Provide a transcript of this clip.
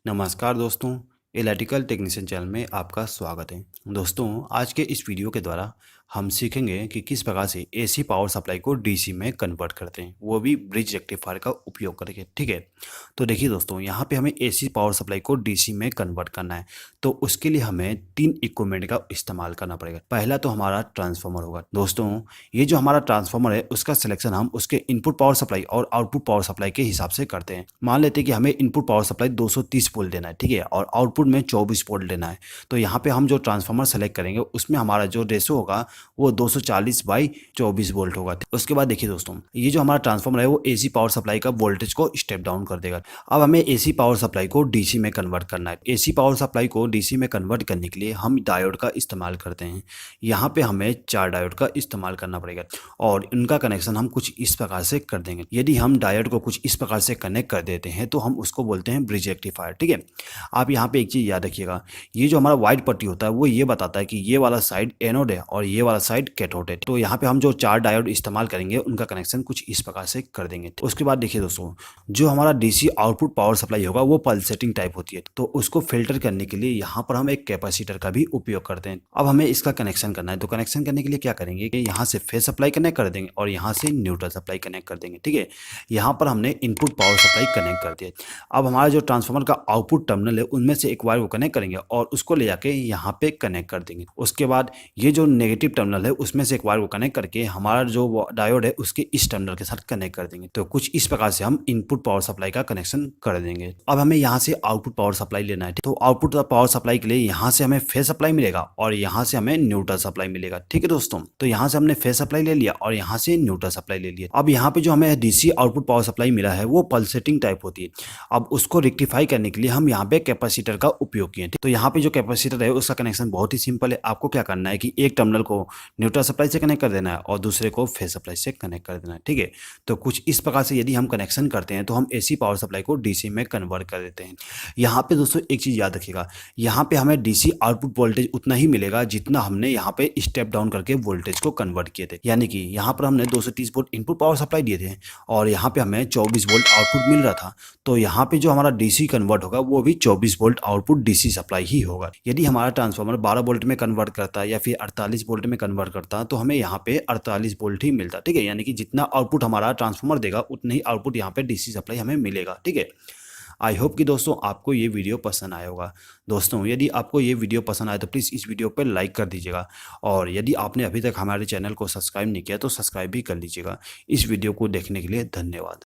नमस्कार दोस्तों, electrical technician channel में आपका स्वागत है। दोस्तों, आज के इस वीडियो के द्वारा हम सीखेंगे कि किस प्रकार से एसी पावर सप्लाई को डीसी में कन्वर्ट करते हैं, वो भी ब्रिज रेक्टिफायर का उपयोग करके। ठीक है, तो देखिए दोस्तों, यहाँ पे हमें एसी पावर सप्लाई को डीसी में कन्वर्ट करना है, तो उसके लिए हमें 3 इक्विपमेंट का इस्तेमाल करना पड़ेगा। पहला तो हमारा ट्रांसफार्मर होगा। दोस्तों, ये जो हमारा ट्रांसफार्मर है उसका सिलेक्शन हम उसके इनपुट पावर सप्लाई और आउटपुट पावर सप्लाई के हिसाब से करते हैं। मान लेते हैं कि हमें इनपुट पावर सप्लाई 230 वोल्ट देना है, ठीक है, और आउटपुट में 24 वोल्ट देना है। तो यहाँ पे हम जो ट्रांसफार्मर सेलेक्ट करेंगे उसमें हमारा जो रेशो होगा वो 240/24 वोल्ट होगा। उसके बाद देखिए दोस्तों, ये जो हमारा ट्रांसफार्मर है वो एसी पावर सप्लाई का वोल्टेज को स्टेप डाउन कर देगा। अब हमें एसी पावर सप्लाई को डीसी में कन्वर्ट करना है। एसी पावर सप्लाई को डीसी में कन्वर्ट करने के लिए हम डायोड का इस्तेमाल करते हैं। यहाँ पे हमें 4 डायोड का इस्तेमाल करना पड़ेगा और इनका कनेक्शन हम कुछ इस प्रकार से कर देंगे। यदि हम डायोड को कुछ इस प्रकार से कनेक्ट कर देते हैं तो हम उसको बोलते हैं ब्रिज रेक्टिफायर। ठीक है, आप यहाँ पे एक चीज़ याद रखिएगा, ये जो हमारा व्हाइट पट्टी होता है वो ये बताता है कि ये वाला साइड एनोड है और ये वाला साइड कैथोड है। तो यहाँ पे हम जो 4 डायोड इस्तेमाल करेंगे उनका कनेक्शन कुछ इस प्रकार से कर देंगे। उसके बाद देखिए दोस्तों, जो हमारा डीसी आउटपुट पावर सप्लाई होगा वो पल्सेटिंग टाइप होती है, तो उसको फिल्टर करने के लिए यहाँ पर हम एक कैपेसिटर का भी उपयोग करते हैं। अब हमें इसका कनेक्शन करना है, तो कनेक्शन करने के लिए क्या करेंगे कि यहाँ से फेज सप्लाई कनेक्ट कर देंगे और यहाँ से न्यूट्रल सप्लाई कनेक्ट कर देंगे। ठीक है, यहाँ पर हमने इनपुट पावर सप्लाई कनेक्ट कर दिया। अब हमारा जो ट्रांसफार्मर का आउटपुट टर्मिनल है उनमें से एक वायर को कनेक्ट करेंगे और उसको ले जाके यहाँ पे कनेक्ट कर देंगे। उसके बाद ये जो नेगेटिव टर्मिनल है उसमें से एक वायर को कनेक्ट करके हमारा जो डायोड है उसके इस टर्मिनल के साथ कनेक्ट कर देंगे। तो कुछ इस प्रकार से हम इनपुट पावर सप्लाई का कनेक्शन कर देंगे। अब हमें यहाँ से आउटपुट पावर सप्लाई लेना है, तो आउटपुट पावर सप्लाई के लिए यहाँ से हमें फेज सप्लाई मिलेगा और यहाँ से हमें न्यूट्रल सप्लाई मिलेगा। ठीक है दोस्तों, तो यहाँ से हमने फेज सप्लाई ले लिया और यहाँ से न्यूट्रल सप्लाई ले लिया। अब यहाँ पे जो हमें डीसी आउटपुट पावर सप्लाई मिला है वो पल्सेटिंग टाइप होती है। अब उसको रेक्टिफाई करने के लिए हम यहाँ पे कैपेसिटर का उपयोग किए। तो यहाँ पे जो कैपेसिटर है उसका कनेक्शन बहुत ही सिंपल है। आपको क्या करना है कि एक टर्मिनल को न्यूट्रल सप्लाई से कनेक्ट कर देना है और दूसरे को फेज सप्लाई से कनेक्ट कर देना है। ठीक है, तो कुछ इस प्रकार से यदि हम कनेक्शन करते हैं तो हम एसी पावर सप्लाई को डीसी में कन्वर्ट कर देते हैं। यहाँ पे दोस्तों एक चीज़ याद रखिएगा, यहाँ पे हमें डीसी आउटपुट वोल्टेज उतना ही मिलेगा जितना हमने यहाँ पे स्टेप डाउन करके वोल्टेज को कन्वर्ट किए थे। यानी कि यहाँ पर हमने 230 वोल्ट इनपुट पावर सप्लाई दिए थे और यहाँ पे हमें 24 वोल्ट आउटपुट मिल रहा था। तो यहाँ पे जो हमारा डीसी कन्वर्ट होगा वो भी 24 वोल्ट आउटपुट डीसी सप्लाई ही होगा। यदि हमारा ट्रांसफार्मर 12 वोल्ट में कन्वर्ट करता है या फिर 48 वोल्ट में कन्वर्ट करता है तो हमें यहाँ पे 48 वोल्ट ही मिलता। ठीक है, यानी कि जितना आउटपुट हमारा ट्रांसफार्मर देगा उतना ही आउटपुट यहाँ पे डीसी सप्लाई हमें मिलेगा। ठीक है, आई होप कि दोस्तों आपको ये वीडियो पसंद आया होगा। दोस्तों, यदि आपको ये वीडियो पसंद आए तो प्लीज़ इस वीडियो पर लाइक कर दीजिएगा और यदि आपने अभी तक हमारे चैनल को सब्सक्राइब नहीं किया तो सब्सक्राइब भी कर लीजिएगा। इस वीडियो को देखने के लिए धन्यवाद।